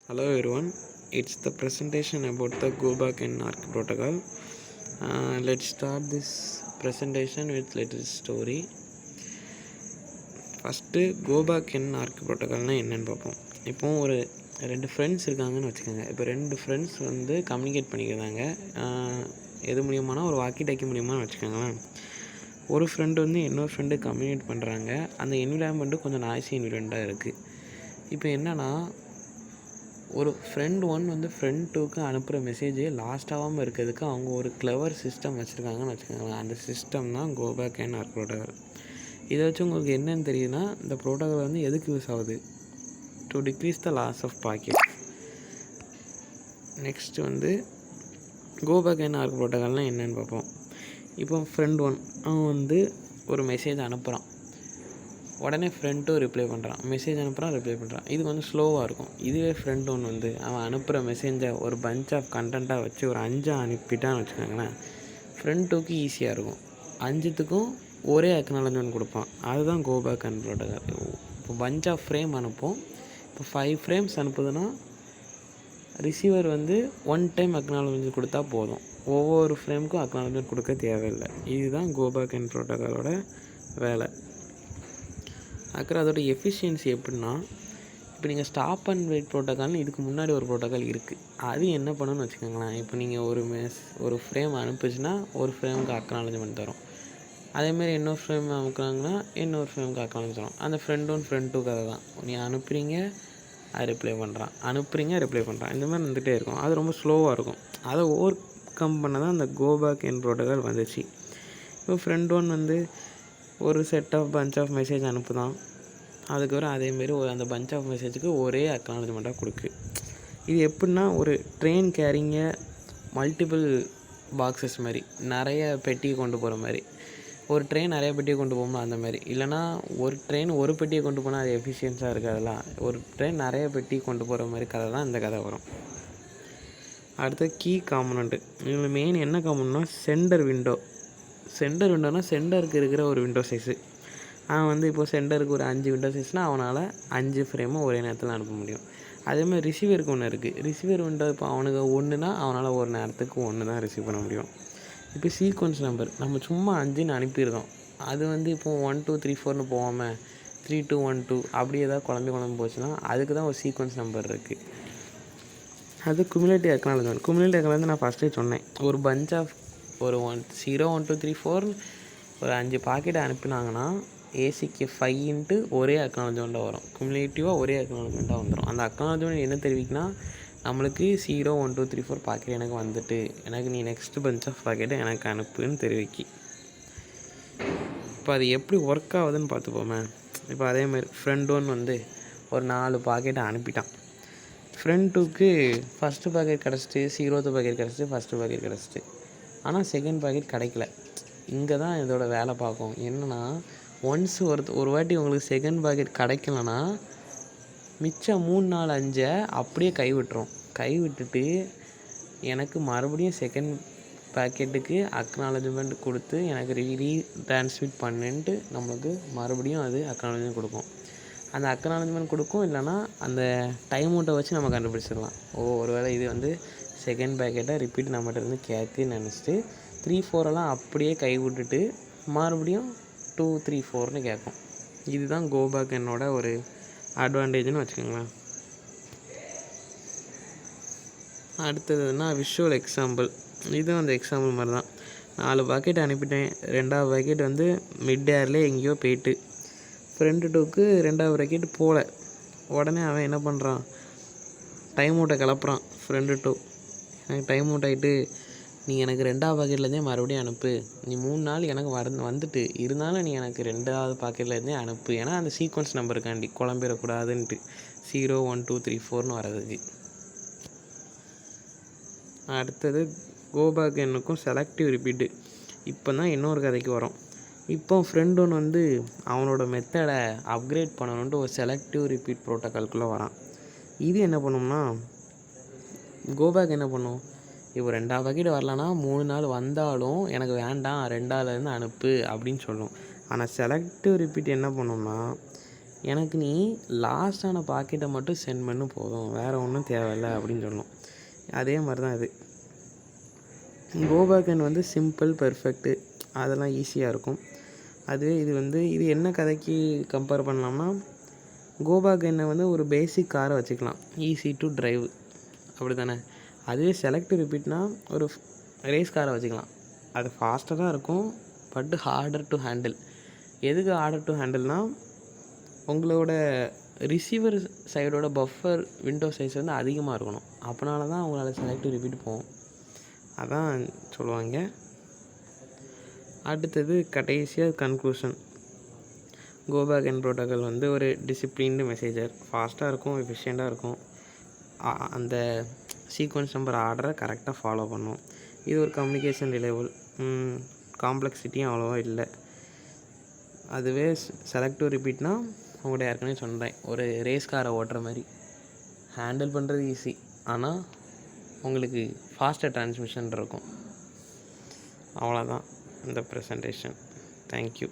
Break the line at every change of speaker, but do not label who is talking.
Hello everyone, it's the presentation about the go back and arc protocol. Let's start this presentation with little story. First go back and ARQ ப்ரோட்டோக்கால்னால் என்னென்னு பார்ப்போம். இப்போது ஒரு ரெண்டு friends இருக்காங்கன்னு வச்சுக்கோங்க. இப்போ ரெண்டு ஃப்ரெண்ட்ஸ் வந்து கம்யூனிகேட் பண்ணிக்கிறாங்க. எது மூலியமானா ஒரு வாக்கி டாக்கி மூலியமாக வச்சுக்கோங்களேன். ஒரு ஃப்ரெண்டு வந்து இன்னொரு ஃப்ரெண்டு கம்யூனிகேட் பண்ணுறாங்க. அந்த என்விரான்மெண்ட்டு கொஞ்சம் நாய்ஸி என்விரான்மெண்ட்டாக இருக்குது. இப்போ என்னென்னா, ஒரு ஃப்ரெண்ட் ஒன் வந்து ஃப்ரெண்ட் டூக்கு அனுப்புகிற மெசேஜே லாஸ்ட் ஆகாமல் இருக்கிறதுக்கு அவங்க ஒரு கிளவர் சிஸ்டம் வச்சுருக்காங்கன்னு வச்சுக்கோங்களேன். அந்த சிஸ்டம் தான் go back and ARQ protocol. இதை வச்சு உங்களுக்கு என்னென்னு தெரியுதுன்னா, இந்த ப்ரோட்டோகால் வந்து எதுக்கு யூஸ் ஆகுது? To decrease the loss of packet. Next வந்து கோ பேக் அண்ட் ஆர்க் ப்ரோட்டோகால்னால் என்னென்னு பார்ப்போம். இப்போ ஃப்ரெண்ட் ஒன் அவன் வந்து ஒரு மெசேஜ் அனுப்புகிறான். உடனே ஃப்ரெண்டும் ரிப்ளை பண்ணுறான். மெசேஜ் அனுப்புகிறான், ரிப்ளை பண்ணுறான். இது கொஞ்சம் ஸ்லோவாக இருக்கும். இதுவே ஃப்ரெண்ட் ஒன்று வந்து அவன் அனுப்புகிற மெசேஜை ஒரு பஞ்ச் ஆஃப் கண்டென்ட்டாக வச்சு ஒரு 5 அனுப்பிட்டான்னு வச்சுக்கோங்களேன். ஃப்ரெண்ட் டூக்கு ஈஸியாக இருக்கும். 5த்துக்கும் ஒரே அக்னாலஜ்மெண்ட் கொடுப்பான். அதுதான் கோ பேக் அண்ட் ப்ரோட்டோகால். இப்போ பஞ்ச் ஆஃப் ஃப்ரேம் அனுப்போம். இப்போ 5 ஃப்ரேம்ஸ் அனுப்புதுன்னா ரிசீவர் வந்து 1 டைம் அக்னாலஜ்மெண்ட் கொடுத்தா போதும். ஒவ்வொரு ஃப்ரேமுக்கும் அக்னாலஜ்மெண்ட் கொடுக்க தேவையில்லை. இதுதான் கோ பேக் அண்ட் ப்ரோட்டோகாலோட வேலை. அப்புறம் அதோட எஃபிஷியன்சி எப்படின்னா, இப்போ நீங்கள் ஸ்டாப் அண்ட் வெயிட் ப்ரோட்டோக்கால்னு இதுக்கு முன்னாடி ஒரு ப்ரோட்டோக்கால் இருக்குது. அது என்ன பண்ணணும்னு வச்சுக்கோங்களேன். இப்போ நீங்கள் ஒரு ஃப்ரேம் அனுப்புச்சுன்னா ஒரு ஃப்ரேமுக்கு அக்னாலஜ்மெண்ட் தரும். அதேமாரி இன்னொரு ஃப்ரேம் அனுப்புறாங்கன்னா இன்னொரு ஃப்ரேமுக்கு அக்னாலஜ் தரும். அந்த ஃப்ரெண்ட் ஒன் ஃப்ரெண்ட் டூக்கு அதை தான். நீங்கள் அனுப்புகிறீங்க, அது ரிப்ளை பண்ணுறான், அனுப்புகிறீங்க, ரிப்ளை பண்ணுறான். இந்த மாதிரி வந்துகிட்டே இருக்கும். அது ரொம்ப ஸ்லோவாக இருக்கும். அதை ஓவர் கம் பண்ண தான் அந்த கோ பேக் அண்ட் ப்ரோட்டோக்கால் வந்துச்சு. இப்போ ஃப்ரெண்ட் ஒன் வந்து ஒரு set of bunch of message அனுப்புதான். அதுக்கப்புறம் அதேமாரி அந்த பஞ்ச் ஆஃப் மெசேஜுக்கு ஒரே அக்னாலஜ்மெண்ட்டாக கொடுக்கு. இது எப்படின்னா, ஒரு ட்ரெயின் கேரிங்க மல்டிபிள் பாக்ஸஸ் மாதிரி, நிறைய பெட்டியை கொண்டு போகிற மாதிரி. ஒரு ட்ரெயின் நிறைய பெட்டியை கொண்டு போகணும் அந்த மாதிரி. இல்லைனா ஒரு ட்ரெயின் ஒரு பெட்டியை கொண்டு போனால் அது எஃபிஷியன்ஸாக இருக்காதுலாம். ஒரு ட்ரெயின் நிறைய பெட்டி கொண்டு போகிற மாதிரி கதை தான் இந்த கதை வரும். அடுத்த கீ காம்பனண்ட்டு. இதில் மெயின் என்ன காம்பனண்ட்னா சென்டர் விண்டோனா சென்டருக்கு இருக்கிற ஒரு விண்டோ சைஸு. அவன் வந்து இப்போது சென்டருக்கு ஒரு 5 விண்டோ சைஸ்னால் அவனால் 5 ஃப்ரேமும் ஒரே நேரத்தில் அனுப்ப முடியும். அதேமாதிரி ரிசீவருக்கு ஒன்று இருக்குது. ரிசீவர் விண்டோ இப்போ அவனுக்கு 1னா அவனால் ஒரு நேரத்துக்கு 1 தான் ரிசீவ் பண்ண முடியும். இப்போ சீக்வன்ஸ் நம்பர் நம்ம சும்மா 5ன்னு அனுப்பியிருக்கோம். அது வந்து இப்போது 1 2 3 4ன்னு போகாமல் 3 2 1 2 அப்படி ஏதாவது குழம்பு போச்சுன்னா அதுக்கு தான் ஒரு சீக்வன்ஸ் நம்பர் இருக்குது. அது குமுலேட்டிவ் அக்னாலஜ்மெண்ட் நான் ஃபஸ்ட்டே சொன்னேன். ஒரு பஞ்ச் ஆஃப் ஒரு 0 1 2 3 4 ஒரு 5 பாக்கெட்டை அனுப்பினாங்கன்னா ஏசிக்கு 5 ஒரே அக்னாலஜ்மெண்ட்டாக வரும். குமுலேட்டிவாக ஒரே அக்னாலஜ்மெண்ட்டாக வந்துடும். அந்த அக்னாலஜ்மெண்ட் என்ன தெரிவிக்குன்னா, நம்மளுக்கு 0 1 2 3 4 பாக்கெட் எனக்கு வந்துட்டு, எனக்கு நீ நெக்ஸ்ட் பஞ்ச் ஆஃப் பாக்கெட்டை எனக்கு அனுப்புன்னு தெரிவிக்கி. இப்போ அது எப்படி ஒர்க் ஆகுதுன்னு பார்த்துப்போமே. இப்போ அதேமாதிரி ஃப்ரெண்ட் ஒன் வந்து ஒரு 4 பாக்கெட்டை அனுப்பிட்டான். ஃப்ரெண்ட் டூக்கு ஃபஸ்ட்டு பாக்கெட் கிடச்சிட்டு, 0th பாக்கெட் கிடச்சிட்டு, ஃபஸ்ட்டு பாக்கெட் கிடச்சிட்டு. ஆனால் செகண்ட் பாக்கெட் கிடைக்கல. இங்கே தான் இதோட வேலை பார்க்கும். என்னென்னா, ஒன்ஸ் ஒரு வாட்டி உங்களுக்கு செகண்ட் பாக்கெட் கிடைக்கலன்னா மிச்சம் 3 4 5 அப்படியே கைவிட்டுட்டு எனக்கு மறுபடியும் செகண்ட் பாக்கெட்டுக்கு அக்னாலஜ்மெண்ட் கொடுத்து எனக்கு ரீட்ரான்ஸ்மிட் பண்ணுன்ட்டு நம்மளுக்கு மறுபடியும் அது அக்னாலஜ்மெண்ட் கொடுக்கும். அந்த அக்னாலஜ்மெண்ட் கொடுக்கும். இல்லைனா அந்த டைம் அவுட்டை வச்சு நம்ம கண்டுபிடிச்சிடலாம். ஒருவேளை இது வந்து செகண்ட் பாக்கெட்டை ரிப்பீட் நம்மகிட்ட இருந்து கேட்குன்னு நினச்சிட்டு 3 4 அப்படியே கைவிட்டுட்டு மறுபடியும் 2 3 4ன்னு கேட்கும். இதுதான் கோ பேக் என்னோட ஒரு அட்வான்டேஜ்னு வச்சுக்கோங்களேன். அடுத்ததுன்னா விஷுவல் எக்ஸாம்பிள். இதுவும் அந்த எக்ஸாம்பிள் மாதிரி தான். 4 பாக்கெட் அனுப்பிட்டேன். 2வது பாக்கெட் வந்து மிட் ஏர்லேயே எங்கேயோ போயிட்டு ஃப்ரெண்டு டூக்கு 2வது பாக்கெட் போகல. உடனே அவன் என்ன பண்ணுறான், டைம் அவுட்டை கிளப்புறான். ஃப்ரெண்டு டூ எனக்கு டைம் அவுட் ஆகிட்டு, நீ எனக்கு 2வது பாக்கெட்லேருந்தே மறுபடியும் அனுப்பு. நீ 3 நாள் எனக்கு வந்துட்டு இருந்தாலும் நீ எனக்கு 2வது பாக்கெட்லேருந்தே அனுப்பு. ஏன்னா அந்த சீக்வன்ஸ் நம்பருக்காண்டி குழம்பிடக்கூடாதுன்ட்டு 0 1 2 3 4ன்னு வர்றதுக்கு. அடுத்தது கோ பேக் என்னுக்கும் செலக்டிவ் ரிப்பீட்டு. இப்போ தான் இன்னொரு கதைக்கு வரும். இப்போ ஃப்ரெண்ட் ஒன்று வந்து அவனோட மெத்தடை அப்கிரேட் பண்ணணுன்ட்டு ஒரு செலக்டிவ் ரிப்பீட் ப்ரோட்டோக்கால்குள்ளே வரான். இது என்ன பண்ணும்னா, கோ பேக் என்ன பண்ணும், இப்போ 2வது பாக்கெட் வரலன்னா 3 நாள் வந்தாலும் எனக்கு வேண்டாம், 2வதுலேருந்து அனுப்பு அப்படின்னு சொல்லும். ஆனால் செலக்டிவ் ரிப்பீட் என்ன பண்ணோம்னா, எனக்கு நீ லாஸ்ட்டான பாக்கெட்டை மட்டும் சென்ட் பண்ணு போதும், வேறு ஒன்றும் தேவையில்லை அப்படின்னு சொல்லணும். அதே மாதிரி தான் இது. கோ பேக் என் வந்து சிம்பிள், பெர்ஃபெக்ட்டு, அதெல்லாம் ஈஸியாக இருக்கும். அதுவே இது வந்து இது என்ன கதைக்கு கம்பேர் பண்ணலாம்னா, கோ பேக் என்னை வந்து ஒரு பேசிக் காரை வச்சுக்கலாம், ஈஸி டு டிரைவ், அப்படி தானே. அதுவே செலக்ட் ரிப்பீட்னா ஒரு ரேஸ் காரை வச்சுக்கலாம், அது ஃபாஸ்ட்டாக தான் இருக்கும், பட் ஹார்டர் டு ஹேண்டில். எதுக்கு ஹார்டர் டு ஹேண்டில்னால், உங்களோட ரிசீவர் சைடோட பஃபர் விண்டோ சைஸ் வந்து அதிகமாக இருக்கணும், அப்படினால தான் உங்களால் செலக்ட் ரிப்பீட் போகும், அதான் சொல்லுவாங்க. அடுத்தது கடைசியாக கன்க்ளூஷன். கோ பேக் என் ப்ரோட்டோக்கால் வந்து ஒரு டிசிப்ளின்டு மெசேஜர், ஃபாஸ்ட்டாக இருக்கும், எஃபிஷியண்ட்டாக இருக்கும், அந்த சீக்வன்ஸ் நம்பர் ஆர்டரை கரெக்டாக ஃபாலோ பண்ணும். இது ஒரு கம்யூனிகேஷன் ரிலேபிள், காம்ப்ளெக்சிட்டியும் அவ்வளோவா இல்லை. அதுவே செலக்டிவ் ரிப்பீட்னா உங்கள்கிட்ட ஏற்கனவே சொன்னேன், ஒரு ரேஸ் காரை ஓட்டுற மாதிரி ஹேண்டில் பண்ணுறது ஈஸி, ஆனால் உங்களுக்கு ஃபாஸ்ட்டாக டிரான்ஸ்மிஷன் இருக்கும். அவ்வளோதான் இந்த ப்ரெசன்டேஷன். தேங்க்யூ.